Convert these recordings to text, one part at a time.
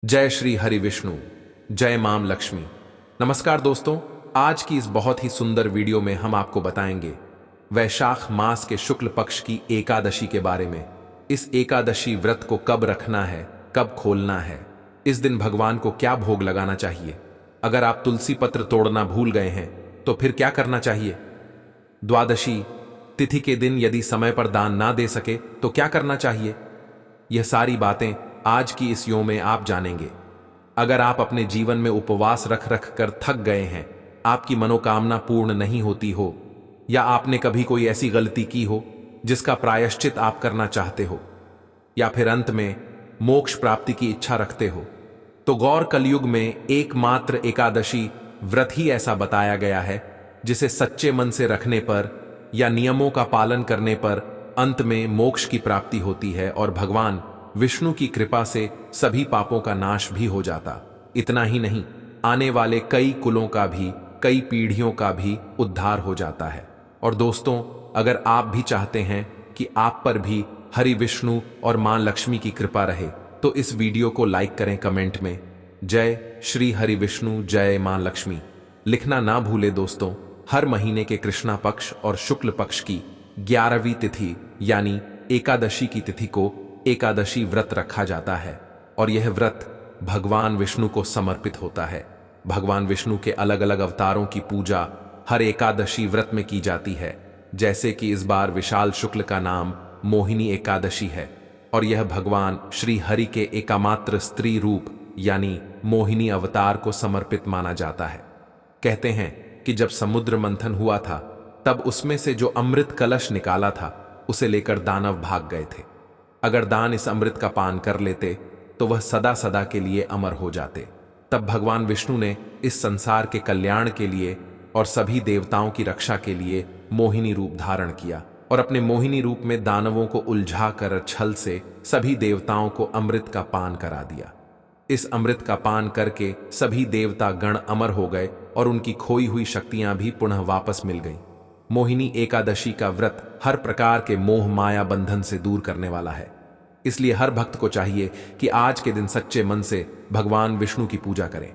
जय श्री हरि विष्णु। जय माम लक्ष्मी। नमस्कार दोस्तों, आज की इस बहुत ही सुंदर वीडियो में हम आपको बताएंगे वैशाख मास के शुक्ल पक्ष की एकादशी के बारे में। इस एकादशी व्रत को कब रखना है, कब खोलना है, इस दिन भगवान को क्या भोग लगाना चाहिए, अगर आप तुलसी पत्र तोड़ना भूल गए हैं तो फिर क्या करना चाहिए, द्वादशी तिथि के दिन यदि समय पर दान ना दे सके तो क्या करना चाहिए, यह सारी बातें आज की इस योग में आप जानेंगे। अगर आप अपने जीवन में उपवास रख रख कर थक गए हैं, आपकी मनोकामना पूर्ण नहीं होती हो, या आपने कभी कोई ऐसी गलती की हो जिसका प्रायश्चित आप करना चाहते हो, या फिर अंत में मोक्ष प्राप्ति की इच्छा रखते हो, तो गौर कलयुग में एकमात्र एकादशी व्रत ही ऐसा बताया गया है जिसे सच्चे मन से रखने पर या नियमों का पालन करने पर अंत में मोक्ष की प्राप्ति होती है और भगवान विष्णु की कृपा से सभी पापों का नाश भी हो जाता। इतना ही नहीं, आने वाले कई कुलों का भी, कई पीढ़ियों का भी उद्धार हो जाता है। और दोस्तों, अगर आप भी चाहते हैं कि आप पर भी हरि विष्णु और मां लक्ष्मी की कृपा रहे तो इस वीडियो को लाइक करें, कमेंट में जय श्री हरि विष्णु जय मां लक्ष्मी लिखना ना भूले। दोस्तों, हर महीने के कृष्णा पक्ष और शुक्ल पक्ष की 11वीं तिथि यानी एकादशी की तिथि को एकादशी व्रत रखा जाता है और यह व्रत भगवान विष्णु को समर्पित होता है। भगवान विष्णु के अलग अलग अवतारों की पूजा हर एकादशी व्रत में की जाती है, जैसे कि इस बार विशाल शुक्ल का नाम मोहिनी एकादशी है और यह भगवान श्री हरि के एकमात्र स्त्री रूप यानी मोहिनी अवतार को समर्पित माना जाता है। कहते हैं कि जब समुद्र मंथन हुआ था तब उसमें से जो अमृत कलश निकाला था उसे लेकर दानव भाग गए थे। अगर दान इस अमृत का पान कर लेते तो वह सदा सदा के लिए अमर हो जाते। तब भगवान विष्णु ने इस संसार के कल्याण के लिए और सभी देवताओं की रक्षा के लिए मोहिनी रूप धारण किया और अपने मोहिनी रूप में दानवों को उलझा कर छल से सभी देवताओं को अमृत का पान करा दिया। इस अमृत का पान करके सभी देवता गण अमर हो गए और उनकी खोई हुई शक्तियां भी पुनः वापस मिल गईं। मोहिनी एकादशी का व्रत हर प्रकार के मोह माया बंधन से दूर करने वाला है, इसलिए हर भक्त को चाहिए कि आज के दिन सच्चे मन से भगवान विष्णु की पूजा करें।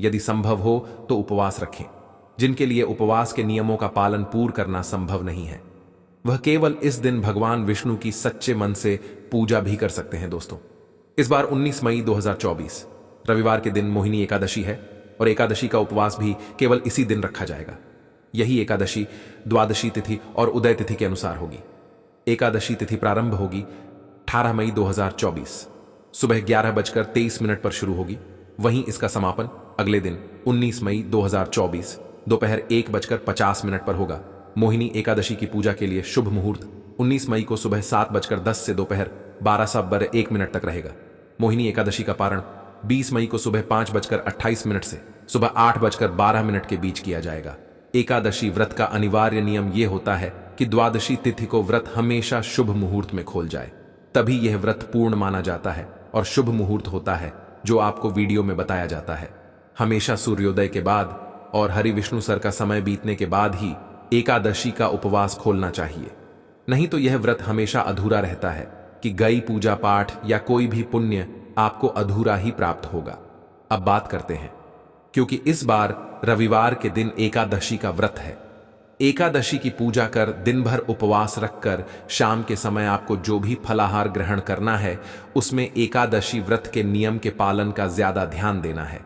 यदि संभव हो तो उपवास रखें। जिनके लिए उपवास के नियमों का पालन पूर्ण करना संभव नहीं है, वह केवल इस दिन भगवान विष्णु की सच्चे मन से पूजा भी कर सकते हैं। दोस्तों, इस बार 19 मई 2024 रविवार के दिन मोहिनी एकादशी है और एकादशी का उपवास भी केवल इसी दिन रखा जाएगा। यही एकादशी द्वादशी तिथि और उदय तिथि के अनुसार होगी। एकादशी तिथि प्रारंभ होगी 18 मई 2024 सुबह 11:23 पर शुरू होगी। वहीं इसका समापन अगले दिन 19 मई 2024 दोपहर 1:50 पर होगा। मोहिनी एकादशी की पूजा के लिए शुभ मुहूर्त 19 मई को सुबह 7:10 से दोपहर 12:01 तक रहेगा। मोहिनी एकादशी का पारण 20 मई को सुबह 5:28 से सुबह 8:12 के बीच किया जाएगा। एकादशी व्रत का अनिवार्य नियम यह होता है कि द्वादशी तिथि को व्रत हमेशा शुभ मुहूर्त में खोल जाए, तभी यह व्रत पूर्ण माना जाता है और शुभ मुहूर्त होता है जो आपको वीडियो में बताया जाता है। हमेशा सूर्योदय के बाद और हरि विष्णु सर का समय बीतने के बाद ही एकादशी का उपवास खोलना चाहिए, नहीं तो यह व्रत हमेशा अधूरा रहता है कि गई पूजा पाठ या कोई भी पुण्य आपको अधूरा ही प्राप्त होगा। अब बात करते हैं, क्योंकि इस बार रविवार के दिन एकादशी का व्रत है। एकादशी की पूजा कर दिन भर उपवास रखकर शाम के समय आपको जो भी फलाहार ग्रहण करना है उसमें एकादशी व्रत के नियम के पालन का ज्यादा ध्यान देना है,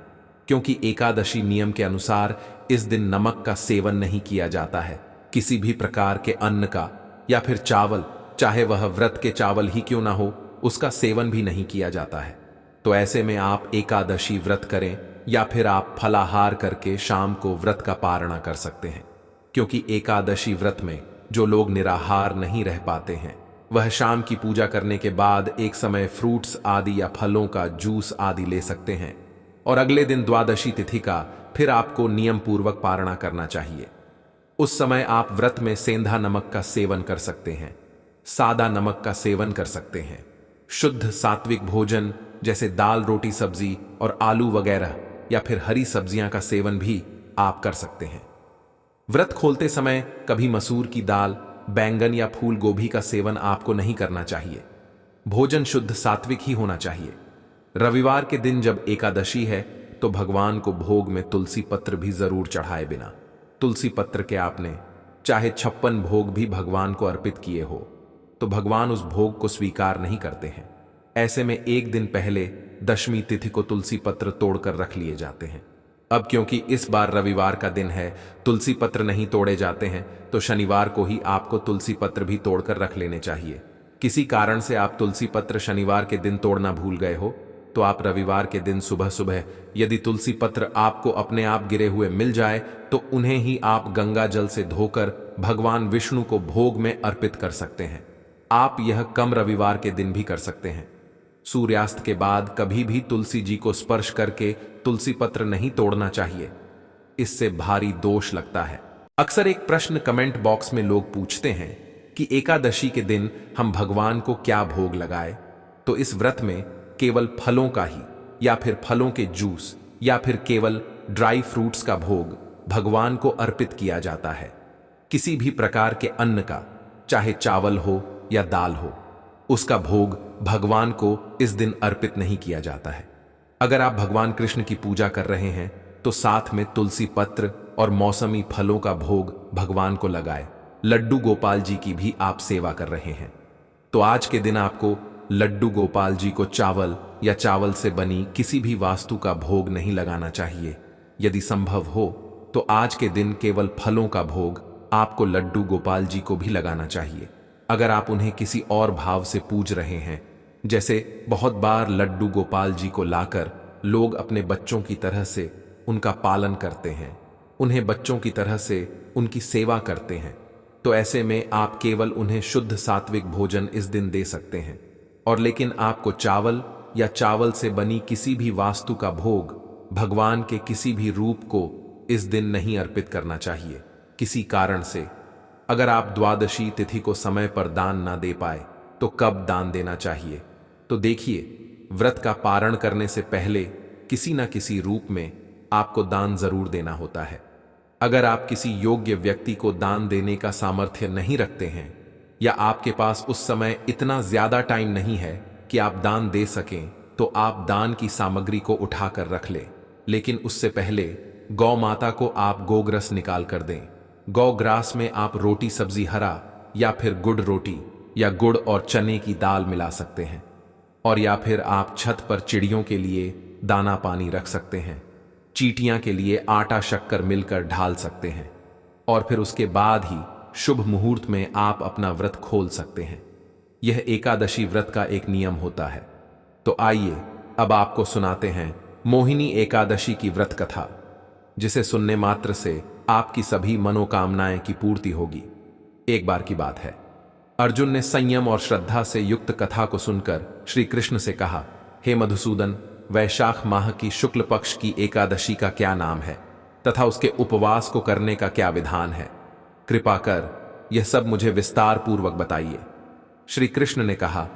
क्योंकि एकादशी नियम के अनुसार इस दिन नमक का सेवन नहीं किया जाता है। किसी भी प्रकार के अन्न का या फिर चावल, चाहे वह व्रत के चावल ही क्यों ना हो, उसका सेवन भी नहीं किया जाता है। तो ऐसे में आप एकादशी व्रत करें या फिर आप फलाहार करके शाम को व्रत का पारणा कर सकते हैं, क्योंकि एकादशी व्रत में जो लोग निराहार नहीं रह पाते हैं वह शाम की पूजा करने के बाद एक समय फ्रूट्स आदि या फलों का जूस आदि ले सकते हैं और अगले दिन द्वादशी तिथि का फिर आपको नियम पूर्वक पारणा करना चाहिए। उस समय आप व्रत में सेंधा नमक का सेवन कर सकते हैं, सादा नमक का सेवन कर सकते हैं, शुद्ध सात्विक भोजन जैसे दाल रोटी सब्जी और आलू वगैरह या फिर हरी सब्जियां का सेवन भी आप कर सकते हैं। व्रत खोलते समय कभी मसूर की दाल, बैंगन या फूल गोभी का सेवन आपको नहीं करना चाहिए। भोजन शुद्ध सात्विक ही होना चाहिए। रविवार के दिन जब एकादशी है तो भगवान को भोग में तुलसी पत्र भी जरूर चढ़ाए बिना तुलसी पत्र के आपने चाहे 56 भोग भी भगवान को अर्पित किए हो तो भगवान उस भोग को स्वीकार नहीं करते हैं। ऐसे में एक दिन पहले दशमी तिथि को तुलसी पत्र तोड़कर रख लिए जाते हैं। अब क्योंकि इस बार रविवार का दिन है, तुलसी पत्र नहीं तोड़े जाते हैं, तो शनिवार को ही आपको तुलसी पत्र भी तोड़कर रख लेने चाहिए। किसी कारण से आप तुलसी पत्र शनिवार के दिन तोड़ना भूल गए हो तो आप रविवार के दिन सुबह सुबह यदि तुलसी पत्र आपको अपने आप गिरे हुए मिल जाए तो उन्हें ही आप गंगा जल से धोकर भगवान विष्णु को भोग में अर्पित कर सकते हैं। आप यह कम रविवार के दिन भी कर सकते हैं। सूर्यास्त के बाद कभी भी तुलसी जी को स्पर्श करके तुलसी पत्र नहीं तोड़ना चाहिए, इससे भारी दोष लगता है। अक्सर एक प्रश्न कमेंट बॉक्स में लोग पूछते हैं कि एकादशी के दिन हम भगवान को क्या भोग लगाए। तो इस व्रत में केवल फलों का ही या फिर फलों के जूस या फिर केवल ड्राई फ्रूट्स का भोग भगवान को अर्पित किया जाता है। किसी भी प्रकार के अन्न का, चाहे चावल हो या दाल हो, उसका भोग भगवान को इस दिन अर्पित नहीं किया जाता है। अगर आप भगवान कृष्ण की पूजा कर रहे हैं तो साथ में तुलसी पत्र और मौसमी फलों का भोग भगवान को लगाए। लड्डू गोपाल जी की भी आप सेवा कर रहे हैं तो आज के दिन आपको लड्डू गोपाल जी को चावल या चावल से बनी किसी भी वस्तु का भोग नहीं लगाना चाहिए। यदि संभव हो तो आज के दिन केवल फलों का भोग आपको लड्डू गोपाल जी को भी लगाना चाहिए। अगर आप उन्हें किसी और भाव से पूज रहे हैं, जैसे बहुत बार लड्डू गोपाल जी को लाकर लोग अपने बच्चों की तरह से उनका पालन करते हैं, उन्हें बच्चों की तरह से उनकी सेवा करते हैं, तो ऐसे में आप केवल उन्हें शुद्ध सात्विक भोजन इस दिन दे सकते हैं। और लेकिन आपको चावल या चावल से बनी किसी भी वास्तु का भोग भगवान के किसी भी रूप को इस दिन नहीं अर्पित करना चाहिए। किसी कारण से अगर आप द्वादशी तिथि को समय पर दान ना दे पाए तो कब दान देना चाहिए? तो देखिए, व्रत का पारण करने से पहले किसी न किसी रूप में आपको दान जरूर देना होता है। अगर आप किसी योग्य व्यक्ति को दान देने का सामर्थ्य नहीं रखते हैं या आपके पास उस समय इतना ज्यादा टाइम नहीं है कि आप दान दे सकें, तो आप दान की सामग्री को उठाकर रख लें। लेकिन उससे पहले गौ माता को आप गोग्रस निकाल कर दें। गौ ग्रास में आप रोटी सब्जी हरा या फिर गुड़ रोटी या गुड़ और चने की दाल मिला सकते हैं। और या फिर आप छत पर चिड़ियों के लिए दाना पानी रख सकते हैं। चींटियां के लिए आटा शक्कर मिलकर ढाल सकते हैं। और फिर उसके बाद ही शुभ मुहूर्त में आप अपना व्रत खोल सकते हैं। यह एकादशी व्रत का एक नियम होता है। तो आइए अब आपको सुनाते हैं मोहिनी एकादशी की व्रत कथा, जिसे सुनने मात्र से आपकी सभी मनोकामनाएं की पूर्ति होगी। एक बार की बात है, अर्जुन ने संयम और श्रद्धा से युक्त कथा को सुनकर श्री कृष्ण से कहा, हे मधुसूदन, वैशाख माह की शुक्ल पक्ष की एकादशी का क्या नाम है तथा उसके उपवास को करने का क्या विधान है? कृपा कर यह सब मुझे विस्तार पूर्वक बताइए। श्री कृष्ण ने कहा,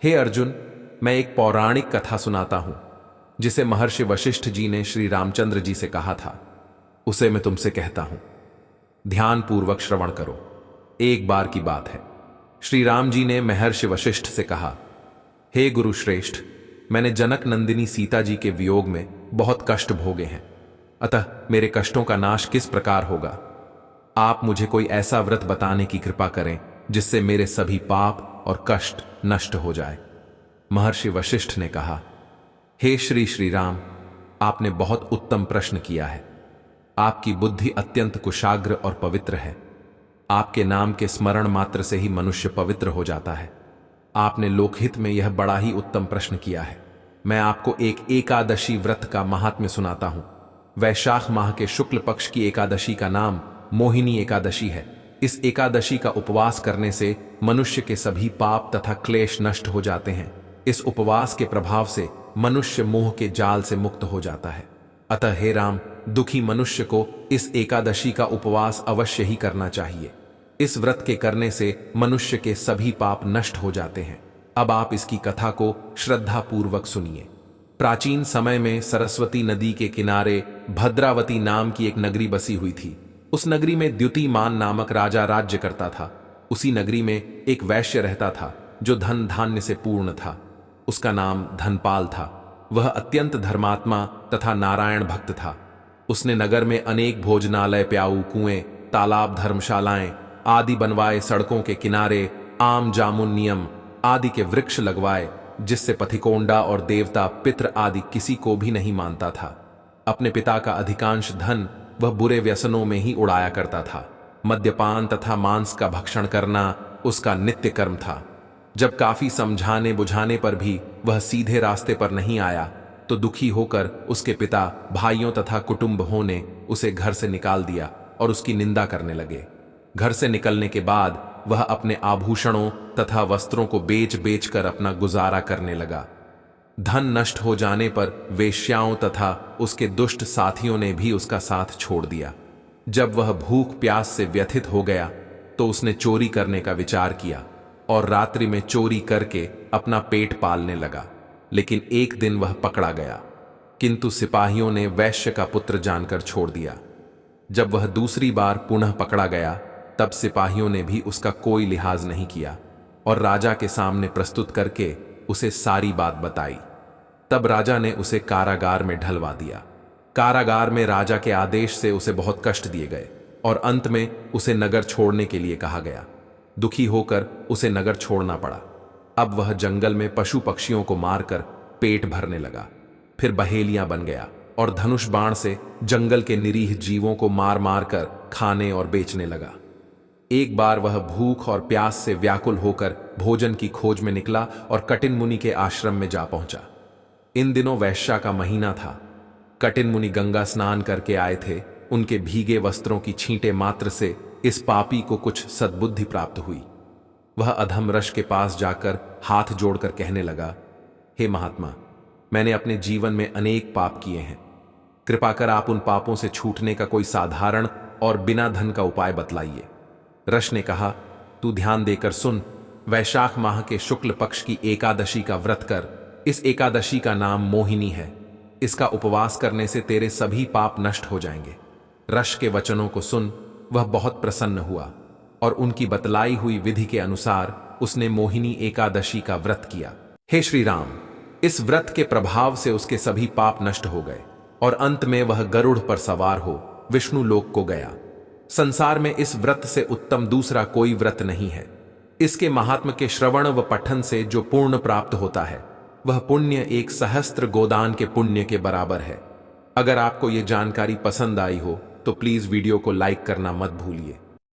हे अर्जुन, मैं एक पौराणिक कथा सुनाता हूं जिसे महर्षि वशिष्ठ जी ने श्री रामचंद्र जी से कहा था। उसे मैं तुमसे कहता हूं, ध्यान पूर्वक श्रवण करो। एक बार की बात है, श्री राम जी ने महर्षि वशिष्ठ से कहा, हे गुरु श्रेष्ठ, मैंने जनक नंदिनी सीता जी के वियोग में बहुत कष्ट भोगे हैं, अतः मेरे कष्टों का नाश किस प्रकार होगा? आप मुझे कोई ऐसा व्रत बताने की कृपा करें जिससे मेरे सभी पाप और कष्ट नष्ट हो जाए। महर्षि वशिष्ठ ने कहा, हे श्री राम, आपने बहुत उत्तम प्रश्न किया है। आपकी बुद्धि अत्यंत कुशाग्र और पवित्र है। आपके नाम के स्मरण मात्र से ही मनुष्य पवित्र हो जाता है। आपने लोकहित में यह बड़ा ही उत्तम प्रश्न किया है। मैं आपको एक एकादशी व्रत का महात्म्य सुनाता हूं। वैशाख माह के शुक्ल पक्ष की एकादशी का नाम मोहिनी एकादशी है। इस एकादशी का उपवास करने से मनुष्य के सभी पाप तथा क्लेश नष्ट हो जाते हैं। इस उपवास के प्रभाव से मनुष्य मोह के जाल से मुक्त हो जाता है। अतः हे राम, दुखी मनुष्य को इस एकादशी का उपवास अवश्य ही करना चाहिए। इस व्रत के करने से मनुष्य के सभी पाप नष्ट हो जाते हैं। अब आप इसकी कथा को श्रद्धा पूर्वक सुनिए। प्राचीन समय में सरस्वती नदी के किनारे भद्रावती नाम की एक नगरी बसी हुई थी। उस नगरी में द्युतिमान नामक राजा राज्य करता था। उसी नगरी में एक वैश्य रहता था जो धन धान्य से पूर्ण था। उसका नाम धनपाल था। वह अत्यंत धर्मात्मा तथा नारायण भक्त था। उसने नगर में अनेक भोजनालय, प्याऊ, कुएं, तालाब, धर्मशालाएं आदि बनवाए, सड़कों के किनारे आम, जामुन, नियम आदि के वृक्ष लगवाए, जिससे पथिकोंडा और देवता, पितृ आदि किसी को भी नहीं मानता था। अपने पिता का अधिकांश धन वह बुरे व्यसनों में ही उड़ाया करता था। मद्यपान तथा मांस का भक्षण करना उसका नित्य कर्म था। जब काफी समझाने बुझाने पर भी वह सीधे रास्ते पर नहीं आया, तो दुखी होकर उसके पिता, भाइयों तथा कुटुंबों ने उसे घर से निकाल दिया और उसकी निंदा करने लगे। घर से निकलने के बाद वह अपने आभूषणों तथा वस्त्रों को बेच बेच कर अपना गुजारा करने लगा। धन नष्ट हो जाने पर वेश्याओं तथा उसके दुष्ट साथियों ने भी उसका साथ छोड़ दिया। जब वह भूख प्यास से व्यथित हो गया, तो उसने चोरी करने का विचार किया और रात्रि में चोरी करके अपना पेट पालने लगा। लेकिन एक दिन वह पकड़ा गया, किंतु सिपाहियों ने वैश्य का पुत्र जानकर छोड़ दिया। जब वह दूसरी बार पुनः पकड़ा गया, तब सिपाहियों ने भी उसका कोई लिहाज नहीं किया और राजा के सामने प्रस्तुत करके उसे सारी बात बताई। तब राजा ने उसे कारागार में ढलवा दिया। कारागार में राजा के आदेश से उसे बहुत कष्ट दिए गए और अंत में उसे नगर छोड़ने के लिए कहा गया। दुखी होकर उसे नगर छोड़ना पड़ा। अब वह जंगल में पशु पक्षियों को मारकर पेट भरने लगा। फिर बहेलियां बन गया और धनुष बाण से जंगल के निरीह जीवों को मार मार कर खाने और बेचने लगा। एक बार वह भूख और प्यास से व्याकुल होकर भोजन की खोज में निकला और कटिन मुनि के आश्रम में जा पहुंचा। इन दिनों वैश्या का महीना था। कटिन मुनि गंगा स्नान करके आए थे। उनके भीगे वस्त्रों की छींटे मात्र से इस पापी को कुछ सद्बुद्धि प्राप्त हुई। वह अधमरश के पास जाकर हाथ जोड़कर कहने लगा, हे महात्मा, मैंने अपने जीवन में अनेक पाप किए हैं। कृपा कर आप उन पापों से छूटने का कोई साधारण और बिना धन का उपाय बतलाइए। रश ने कहा, तू ध्यान देकर सुन। वैशाख माह के शुक्ल पक्ष की एकादशी का व्रत कर। इस एकादशी का नाम मोहिनी है। इसका उपवास करने से तेरे सभी पाप नष्ट हो जाएंगे। रश के वचनों को सुन वह बहुत प्रसन्न हुआ और उनकी बतलाई हुई विधि के अनुसार उसने मोहिनी एकादशी का व्रत किया। हे श्री राम, इस व्रत के प्रभाव से उसके सभी पाप नष्ट हो गए और अंत में वह गरुड़ पर सवार हो विष्णु लोक को गया। संसार में इस व्रत से उत्तम दूसरा कोई व्रत नहीं है। इसके महात्म के श्रवण व पठन से जो पूर्ण प्राप्त होता है, वह पुण्य 1 सहस्त्र गोदान के पुण्य के बराबर है। अगर आपको यह जानकारी पसंद आई हो तो प्लीज वीडियो को लाइक करना मत भूलिए।